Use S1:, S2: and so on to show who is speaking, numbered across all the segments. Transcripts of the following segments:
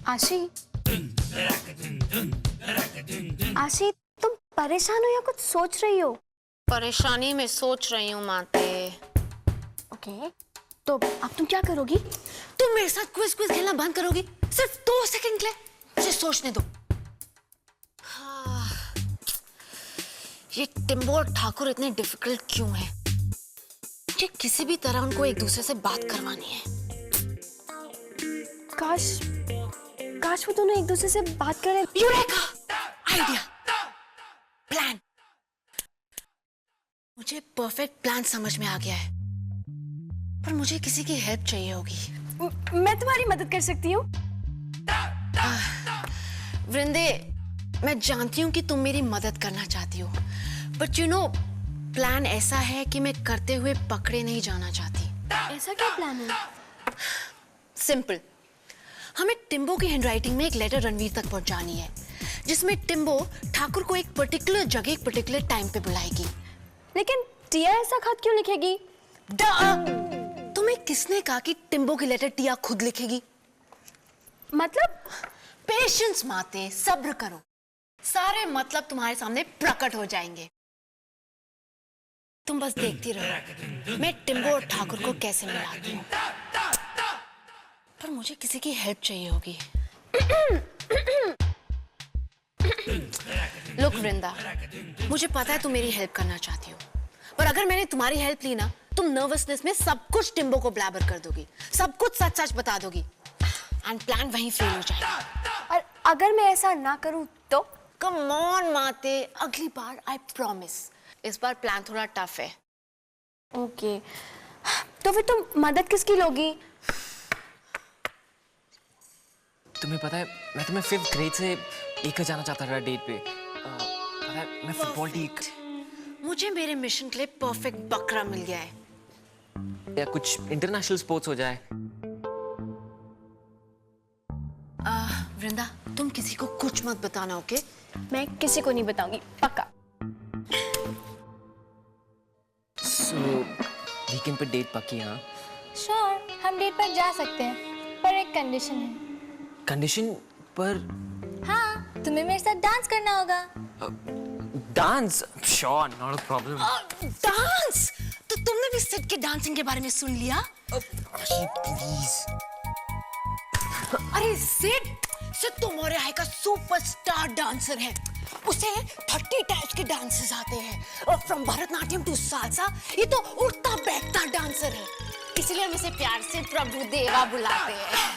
S1: आशी, आशी, तुम परेशान हो या कुछ सोच रही हो?
S2: परेशानी में सोच रही हूँ माते।
S1: ओके, तो अब तुम क्या करोगी?
S2: तुम मेरे साथ क्विज क्विज खेलना बंद करोगी? सिर्फ 2 सेकंड के लिए मुझे सोचने दो। हाँ, ये टिम्बो और ठाकुर इतने डिफिकल्ट क्यों हैं? मुझे किसी भी तरह उनको एक दूसरे से बात करवानी है।
S1: काश वो दोनों एक दूसरे से बात करें।
S2: यूरेका! आइडिया! प्लान! मुझे परफेक्ट प्लान समझ में आ गया है, पर मुझे किसी की हेल्प चाहिए होगी।
S1: मैं तुम्हारी मदद कर सकती हूँ।
S2: वृंदे, मैं जानती हूँ कि तुम मेरी मदद करना चाहती हो, बट यू नो, प्लान ऐसा है कि मैं करते हुए पकड़े नहीं जाना चाहती।
S1: ऐसा क्या प्लान है?
S2: सिंपल, हमें टिम्बो की हैंडराइटिंग में एक लेटर रणवीर तक पहुंचानी है, जिसमें टिम्बो ठाकुर को एक पर्टिकुलर जगह एक पर्टिकुलर टाइम पे बुलाएगी।
S1: लेकिन टिया ऐसा खत क्यों लिखेगी?
S2: तुम्हें किसने कहा कि टिम्बो की लेटर टिया खुद लिखेगी?
S1: मतलब?
S2: पेशेंस माते, सब्र करो, सारे मतलब तुम्हारे सामने प्रकट हो जाएंगे। तुम बस देखती रहो मैं टिम्बो और ठाकुर को कैसे मिलाती हूँ। पर मुझे किसी की हेल्प चाहिए होगी। लुक वृंदा, मुझे पता है तुम मेरी हेल्प करना चाहती हो, पर अगर मैंने तुम्हारी हेल्प ली ना, तुम नर्वसनेस में सब कुछ टिम्बो को ब्लैबर कर दोगी, सब कुछ सच सच बता दोगी, एंड प्लान वहीं फेल हो जाएगा।
S1: और अगर मैं ऐसा ना करूं तो?
S2: कम ऑन माते, अगली बार आई प्रॉमिस। इस बार प्लान थोड़ा टफ है।
S1: ओके, तो फिर तुम मदद किसकी लोगी?
S3: तुम्हें पता है, मैं तुम्हें 5th ग्रेड से लेकर जाना चाहता था डेट पे। पता है, मैं फुटबॉल टीक।
S2: मुझे मेरे मिशन के लिए परफेक्ट बकरा मिल गया है।
S3: या कुछ इंटरनेशनल स्पोर्ट्स हो जाए।
S2: वृंदा, तुम किसी को कुछ मत बताना, ओके?
S1: मैं किसी को नहीं बताऊंगी, पक्का।
S3: So, वीकेंड पे डेट पक्की? हाँ
S1: श्योर, हम डेट पर जा सकते हैं, पर एक कंडीशन है।
S3: कंडीशन पर?
S1: हाँ, तुम्हें मेरे साथ डांस करना होगा।
S3: Dance? Sure, not a problem.
S2: Dance? तो तुमने भी सिड के डांसिंग के बारे में सुन लिया?
S3: प्लीज।
S2: अरे सिड तो मोरे हाई का सुपरस्टार डांसर है। उसे 30 टाइप्स के डांसेस आते हैं, और फ्रॉम भरतनाट्यम टू सालसा, ये तो उठता बैठता डांसर है। इसलिए हम इसे प्यार से प्रभु देवा बुलाते हैं।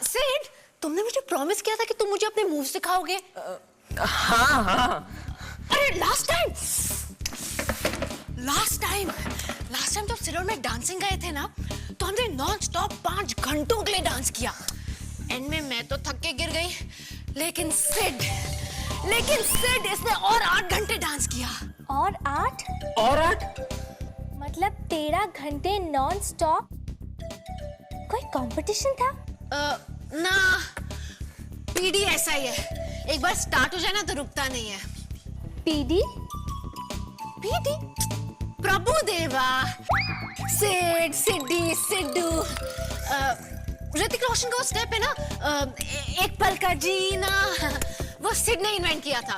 S2: सिड, तुमने मुझे प्रॉमिस किया था कि तुम मुझे अपने मूव सिखाओगे।
S3: हाँ।
S2: अरे लास्ट टाइम जब सिड और मैं डांसिंग गए थे ना, तो हमने नॉन स्टॉप 5 घंटों के लिए डांस किया। एंड में मैं तो थक के गिर गई, लेकिन सिड इसने और 8 घंटे डांस किया।
S1: और 8?
S3: और 8?
S1: मतलब 13 घंटे नॉन स्टॉप? कोई कंपटीशन था?
S2: ना, पीडी ऐसा ही है, एक बार स्टार्ट हो जाए ना तो रुकता नहीं है।
S1: पीडी?
S2: प्रभु देवा, सिड, सिड्डी, सिड्डू। ऋतिक रोशन का स्टेप है ना, एक पल का जीना, वो सिड ने इन्वेंट किया था।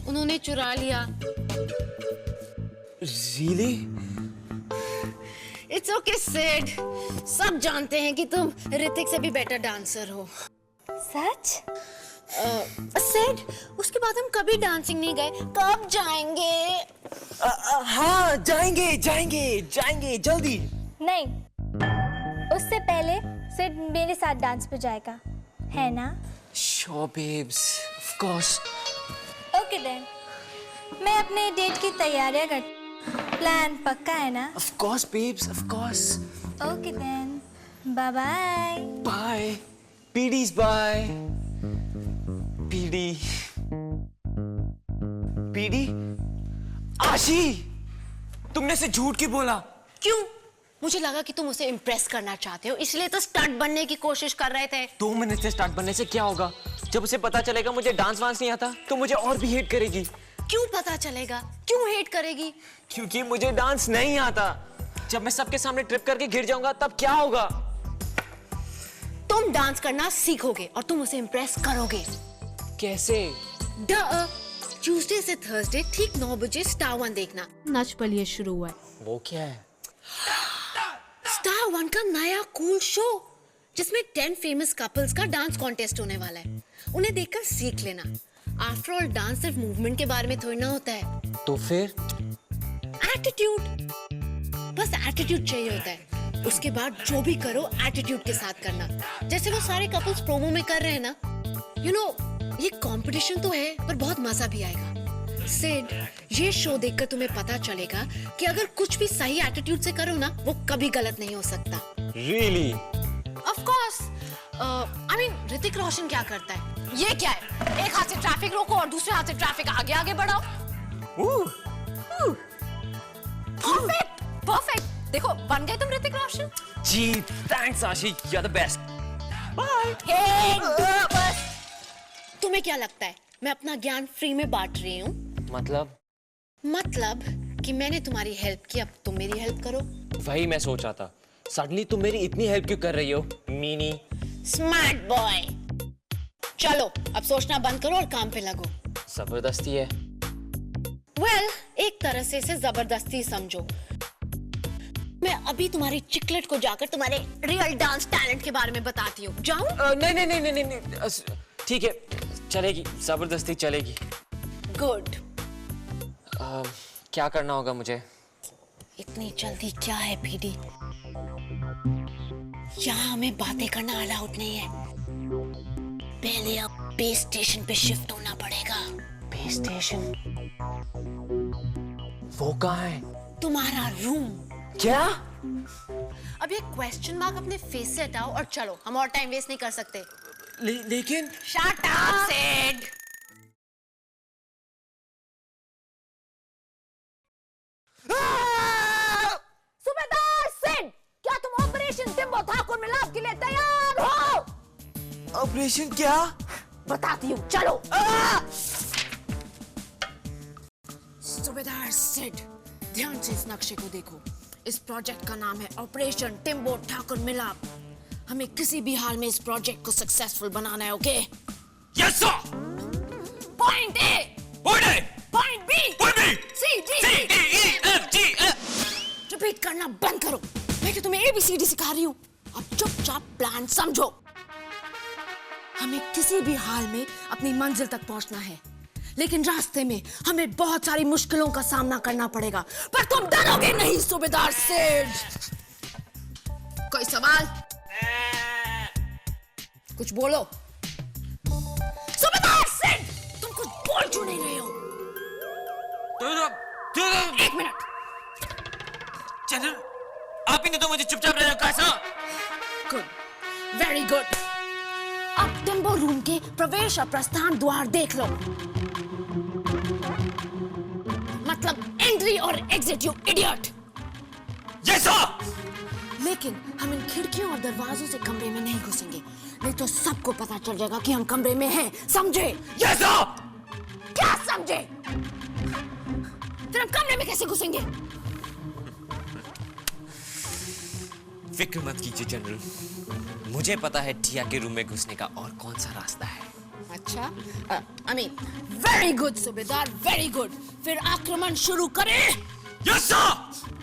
S2: उन्होंने चुरा लिया।
S3: Really?
S2: It's okay, सिड, सब जानते हैं कि तुम ऋतिक से भी बेटर डांसर हो।
S1: सच?
S2: सिड, उसके बाद हम कभी डांसिंग नहीं गए, कब जाएंगे?
S3: हाँ, जाएंगे जल्दी।
S1: नहीं, उससे पहले सिड मेरे साथ डांस पे जाएगा, है ना?
S3: Sure, babes, of course.
S1: Okay then, मैं अपने डेट की तैयारियां कर। प्लान पक्का है ना?
S3: Of course, babes, of course.
S1: Okay then, bye bye.
S3: Bye. PD's bye. PD PD Ashi, तुमने से झूठ क्यों बोला?
S2: क्यों? मुझे लगा कि तुम उसे इम्प्रेस करना चाहते हो, इसलिए तो स्टंट बनने की कोशिश कर रहे थे।
S3: 2 मिनट से स्टार्ट बनने से क्या होगा? जब उसे पता चलेगा मुझे डांस वांस नहीं आता तो मुझे और भी हेट करेगी।
S2: क्यों पता चलेगा? क्यों हेट करेगी?
S3: क्योंकि मुझे डांस नहीं आता। जब मैं सबके सामने ट्रिप करके गिर जाऊंगा तब क्या होगा?
S2: तुम डांस करना सीखोगे और तुम उसे इम्प्रेस करोगे।
S3: कैसे?
S2: ट्यूसडे से थर्सडे ठीक 9 बजे स्टार 1 देखना। नच पलिए शुरू हुआ है।
S3: वो क्या है?
S2: स्टार 1 का नया कूल शो जिसमें 10 फेमस कपल्स का डांस कॉन्टेस्ट होने वाला है। उन्हें देखकर सीख लेना। आफ्टर ऑल डांस सिर्फ मूवमेंट के बारे में थोड़ी ना होता है।
S3: तो फिर?
S2: एटीट्यूड, बस एटीट्यूड चाहिए होता है। उसके बाद जो भी करो एटीट्यूड के साथ करना, जैसे वो सारे कपल्स प्रोमो में कर रहे हैं ना। यू नो, ये कंपटीशन तो है पर बहुत मजा भी आएगा। सिड, ये शो देखकर तुम्हें पता चलेगा कि अगर कुछ भी सही एटीट्यूड से करो ना, वो कभी गलत नहीं हो सकता।
S3: Really?
S2: Of course. I mean, Hrithik Roshan क्या करता है? ये क्या है? एक हाथ से ट्रैफिक रोको और दूसरे हाथ से ट्रैफिक आगे आगे बढ़ाओ। Perfect, perfect. देखो, बन गए तुम ऋतिक रोशन।
S3: जी, thanks आशी, you're the best. Bye.
S2: Hey, बस। तुम्हें क्या लगता है मैं अपना ज्ञान फ्री में बांट रही हूँ? मतलब कि मैंने तुम्हारी हेल्प की, अब तुम मेरी हेल्प करो।
S3: वही मैं सोच रहा था। सडनली तुम मेरी इतनी हेल्प क्यों कर रही हो, मीनी?
S2: Smart boy. चलो, अब सोचना बंद करो और काम पे लगो।
S3: जबरदस्ती है।
S2: Well, एक तरह से इसे जबरदस्ती समझो। मैं अभी तुम्हारी चिकलेट को जाकर तुम्हारे रियल डांस टैलेंट के बारे में बताती हूँ। जाऊँ?
S3: नहीं, ठीक है, चलेगी, जबरदस्ती चलेगी।
S2: गुड।
S3: क्या करना होगा मुझे?
S2: इतनी जल्दी क्या है पीडी? यहाँ हमें बातें करना अलाउड नहीं है। पहले अब बेस स्टेशन पे शिफ्ट होना पड़ेगा।
S3: Base station? वो कहाँ है?
S2: तुम्हारा रूम।
S3: क्या?
S2: अब ये क्वेश्चन मार्क अपने फेस से हटाओ और चलो, हम और टाइम वेस्ट नहीं कर सकते।
S3: लेकिन
S2: शट अप सिड। सूबेदार सिड, क्या तुम ऑपरेशन टिम्बो ठाकुर मिलाप के लिए तैयार हो?
S3: ऑपरेशन क्या?
S2: बताती हूँ, चलो। सूबेदार सिड, ध्यान से इस नक्शे को देखो। इस प्रोजेक्ट का नाम है ऑपरेशन टिम्बो ठाकुर मिलाप। हमें किसी भी हाल में इस प्रोजेक्ट को सक्सेसफुल बनाना है, okay?
S3: Yes sir.
S2: Point A, point B, C D E F G. Repeat करना बंद करो। मैं क्या तुम्हें ABCD सिखा रही हूँ? अब चुपचाप प्लान समझो। हमें किसी भी हाल में अपनी मंजिल तक पहुंचना है, लेकिन रास्ते में हमें बहुत सारी मुश्किलों का सामना करना पड़ेगा। पर तुम डरोगे नहीं सूबेदार सिड। कोई सवाल? कुछ बोलो। सूबेदार सिड, तुम कुछ बोल क्यों नहीं रहे हो? एक मिनट।
S3: चंद्र, आप ही ने तो मुझे चुपचाप रहने को कहा था।
S2: Good, very good. अब टिम्बो रूम के प्रवेश और प्रस्थान द्वार देख लो। मतलब एंट्री और exit, you idiot.
S3: Yes sir.
S2: लेकिन हम इन खिड़कियों और दरवाजों से कमरे में नहीं घुसेंगे, नहीं तो सबको पता चल जाएगा कि हम कमरे में हैं, समझे?
S3: Yes sir.
S2: क्या समझे? फिर हम कमरे में कैसे घुसेंगे?
S3: फिक्र मत कीजिए जनरल, मुझे पता है टिया के रूम में घुसने का और कौन सा रास्ता है।
S2: अच्छा, I mean, very good सूबेदार, very good। फिर आक्रमण शुरू करें?
S3: Yes sir.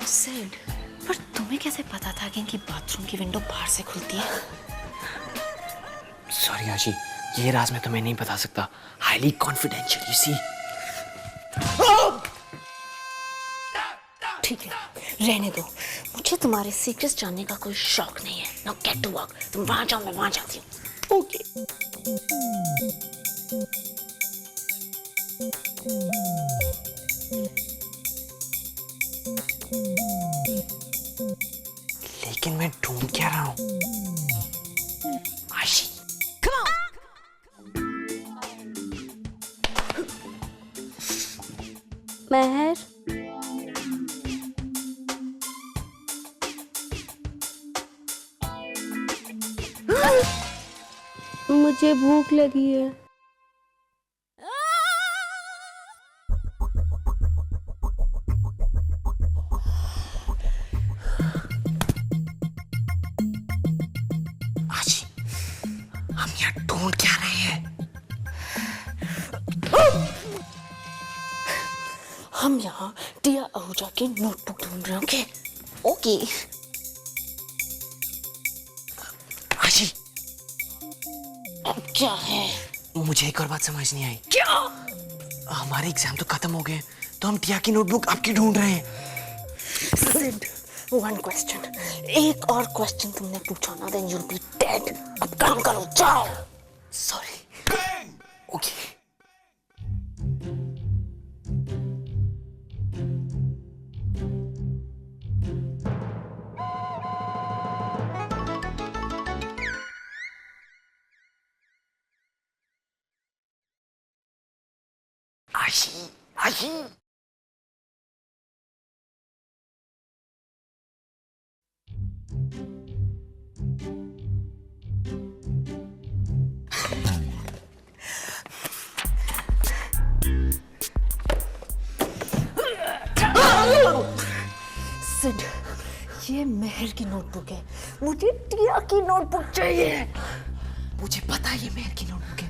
S2: सिड, पर तुम्हें कैसे पता था कि इनकी बाथरूम की विंडो बाहर से खुलती है?
S3: सॉरी आशी, ये राज मैं तुम्हें नहीं बता सकता। Highly confidential, you see.
S2: ठीक है, रहने दो। मुझे तुम्हारे सीक्रेट्स जानने का कोई शौक नहीं है। Now get to work. तुम वहां जाओ, मैं वहां जाती हूँ। ओके।
S3: लेकिन मैं ढूंढ क्या रहा हूँ? आशी,
S1: महर, मुझे भूख लगी है।
S3: आशी, हम यहाँ ढूंढ क्या रहे हैं?
S2: हम यहाँ टिया आहूजा की नोटबुक ढूंढ रहे हैं। ओके।
S3: आशी,
S2: अब क्या है?
S3: मुझे एक और बात समझ नहीं आई।
S2: क्या?
S3: हमारे एग्जाम तो खत्म हो गए, तो हम टिया की नोटबुक आपकी ढूंढ रहे हैं।
S2: Sid, one question. एक और क्वेश्चन तुमने पूछा ना, then you will be dead. अब काम करो, जाओ।
S3: सॉरी। ओके। आशी, आशी।
S2: सिड, ये मेहर की नोटबुक है। मुझे टिया की नोटबुक चाहिए।
S3: मुझे पता है ये मेहर की नोटबुक है।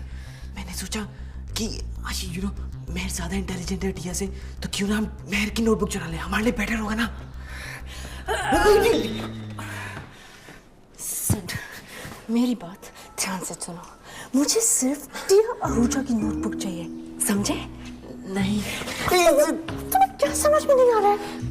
S3: मैंने सोचा कि आशी, यू नो, मेहर ज्यादा इंटेलिजेंट है टिया से, तो क्यों ना हम मेहर की नोटबुक चुरा ले, हमारे लिए बेटर होगा ना।
S2: सिड, मेरी बात ध्यान से सुनो। मुझे सिर्फ टिया आहूजा की नोटबुक चाहिए, समझे?
S3: नहीं।
S2: तुम्हें क्या समझ में नहीं आ रहा है?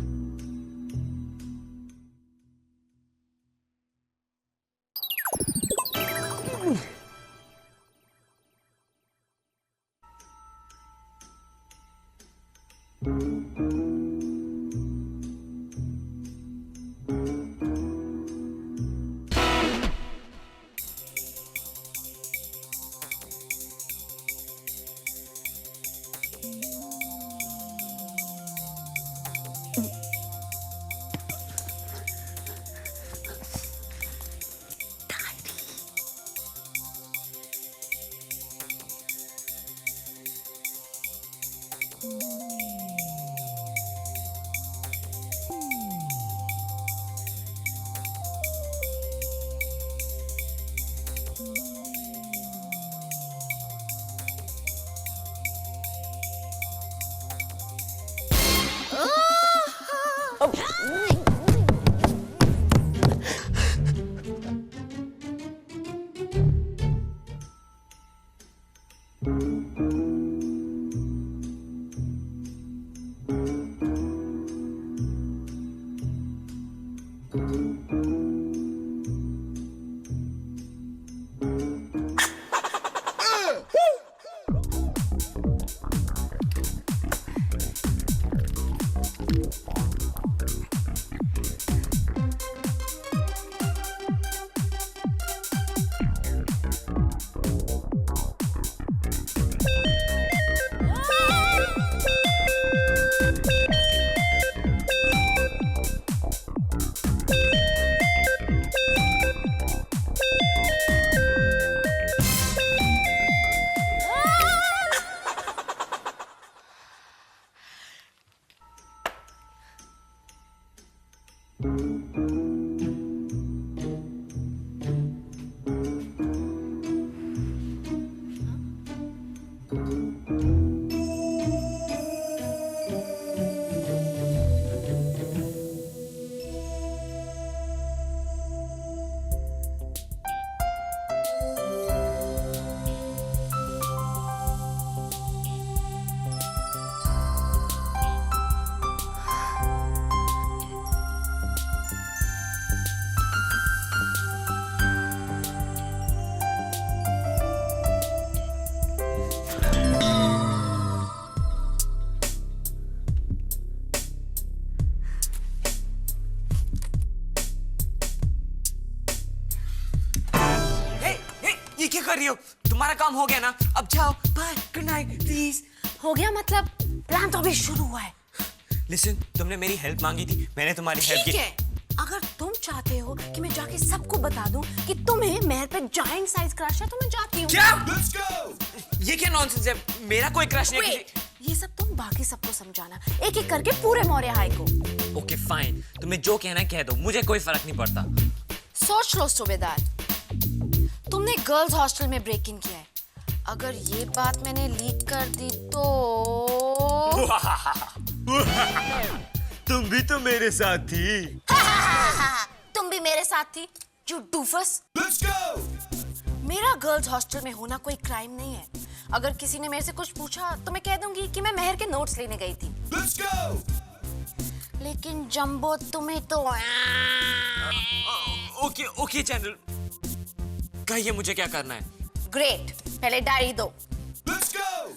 S3: ये क्या कर रही हो? तुम्हारा काम हो गया ना, अब जाओ, बाय, गुड नाइट, प्लीज।
S2: हो गया मतलब? प्लान तो अभी शुरू हुआ है।
S3: लिसन, तुमने मेरी हेल्प मांगी थी, मैंने तुम्हारी हेल्प
S2: ठीक
S3: की।
S2: है, अगर तुम चाहते हो कि मैं जाके सबको बता दूं कि तुम्हें मेहर पे जायंट साइज क्रश है तो मैं जाती हूँ।
S3: क्या? ये क्या नॉनसेंस है? मेरा कोई क्रश नहीं है किसी।
S2: ये सब तुम बाकी सबको समझाना, एक एक करके पूरे मौर्य हाई को।
S3: ओके फाइन, तुम्हें जो कहना है कह दो, मुझे कोई फर्क नहीं पड़ता।
S2: सोच लो सूबेदार, तुमने गर्ल्स हॉस्टल में ब्रेक इन किया है। अगर ये बात मैंने लीक कर दी तो
S3: तुम भी तो मेरे साथ थी।
S2: तुम भी मेरे साथ थी, यू डूफस। मेरा गर्ल्स हॉस्टल में होना कोई क्राइम नहीं है। अगर किसी ने मेरे से कुछ पूछा तो मैं कह दूंगी कि मैं मेहर के नोट्स लेने गई थी। लेकिन जंबो तुम्हें तो
S3: ओके ओके चैनल, कहिए मुझे क्या करना है?
S2: ग्रेट, पहले डायरी दो।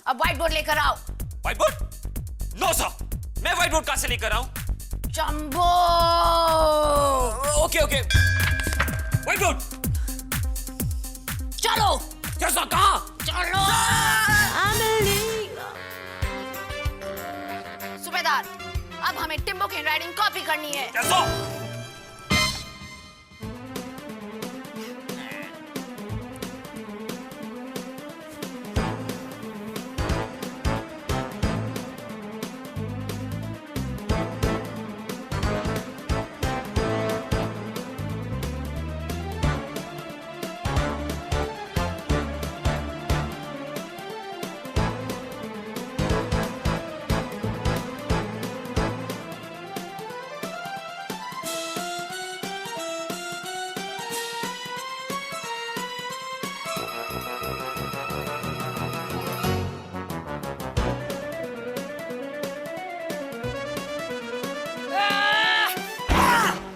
S2: अब व्हाइट बोर्ड लेकर आओ।
S3: White board? नो सर, मैं व्हाइट बोर्ड कहां से लेकर आऊं?
S2: Jumbo.
S3: Okay okay, white board.
S2: चलो।
S3: कैसा? कहां?
S2: चलो। सूबेदार, अब हमें टिम्बो की हैंडराइटिंग कॉपी करनी है।
S3: कैसा?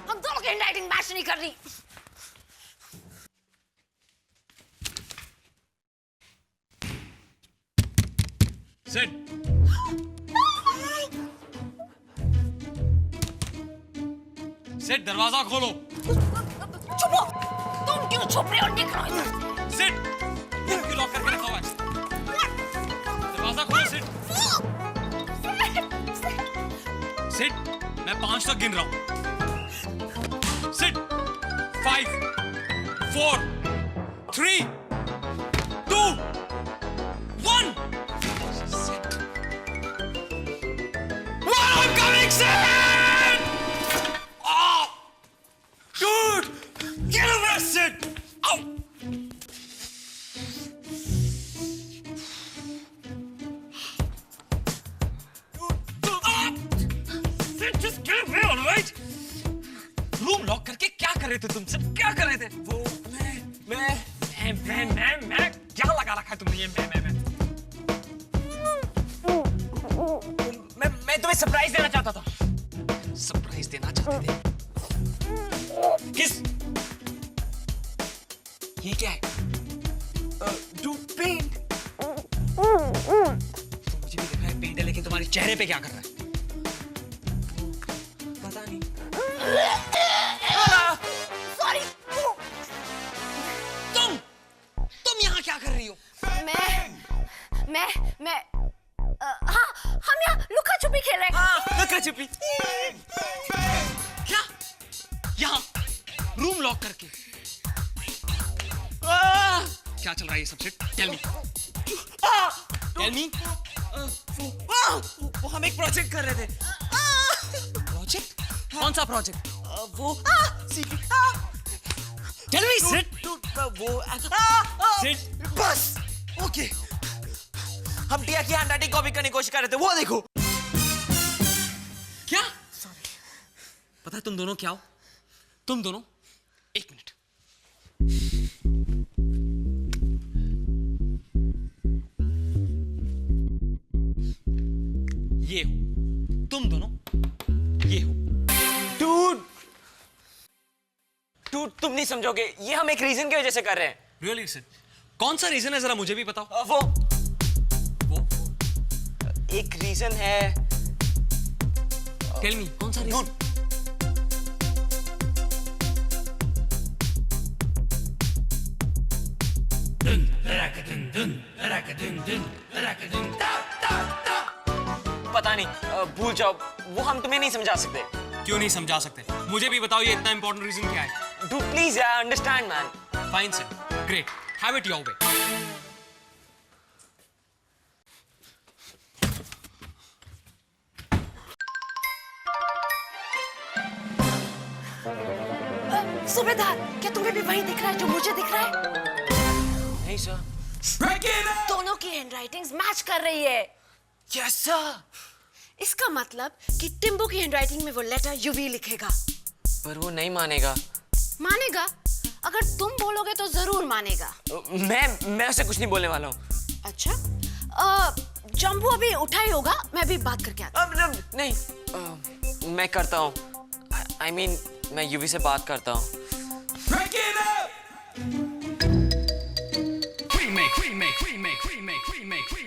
S2: हम दोनों की हैंडराइटिंग मैच नहीं कर रही।
S4: Sit. Sit, दरवाजा खोलो।
S2: चुप हो। तुम क्यों छुप रहे हो? निकलो इधर से।
S4: Sit. ये क्यों लॉक करके रखा हुआ है? दरवाजा खोलो, sit. Sit. मैं 5 तक गिन रहा हूँ। Sit. 5, 4, 3, 2, 1. I'm coming, Sid! Oh! Dude! Get arrested! Ow! Sid, just get away, all right? Room lock करके क्या कर रहे थे तुम सब? क्या कर रहे थे? वो मैं क्या लगा रखा है तुमने ये मैं?
S3: मैं तुम्हें सरप्राइज देना चाहता था।
S4: सरप्राइज देना चाहते थे?
S3: किस? ये क्या है? Do paint.
S4: मुझे भी दिख रहा है पेंट है, लेकिन तुम्हारे चेहरे पे क्या कर रहा है?
S3: पता नहीं।
S2: सॉरी।
S4: तुम यहाँ क्या कर रही हो?
S2: मैं हाँ, हम यहाँ लुका छुपी खेल रहे हैं।
S3: लुका छुपी।
S4: क्या? यहाँ रूम लॉक करके क्या चल रहा है ये सबसे? Tell me.
S3: वो हम एक प्रोजेक्ट कर रहे थे।
S4: प्रोजेक्ट? कौन सा प्रोजेक्ट?
S3: वो
S4: टेल मी, सिट।
S3: सिट। बस ओके, हम टिया की हैंडराइटिंग कॉपी करने की कोशिश कर रहे थे, वो देखो।
S4: क्या? पता है तुम दोनों क्या हो? तुम दोनों, एक मिनट। ये हो तुम दोनों, ये हो।
S3: डूड तुम नहीं समझोगे, ये हम एक रीजन की वजह से कर रहे हैं।
S4: Really sit? कौन सा रीजन है जरा मुझे भी बताओ।
S3: वो एक रीजन है।
S4: टेल मी, कौन सा रीजन?
S5: पता नहीं, भूल जाओ, वो हम तुम्हें नहीं समझा सकते।
S6: क्यों नहीं समझा सकते? मुझे भी बताओ ये इतना इंपॉर्टेंट रीजन क्या है?
S5: डू प्लीज यार, understand man.
S6: Fine sir, great, have it your way.
S2: सूबेदार, क्या तुम्हें भी वही दिख रहा है जो मुझे दिख रहा है?
S5: नहीं सर।
S2: दोनों की हैंडराइटिंग्स मैच कर रही है।
S5: Yes sir.
S2: इसका मतलब कि टिम्बू की हैंडराइटिंग में वो लेटर यूवी लिखेगा।
S5: पर वो नहीं मानेगा।
S2: मानेगा? अगर तुम बोलोगे तो जरूर मानेगा।
S5: मैं उसे कुछ नहीं बोलने वाला हूँ।
S2: अच्छा, जम्बू अभी उठा ही होगा, मैं भी बात करके आता
S5: अब नहीं, मैं करता हूँ। I mean, मैं यूवी से बात करता हूँ।
S6: Remake, remake, remake, remake, remake, remake.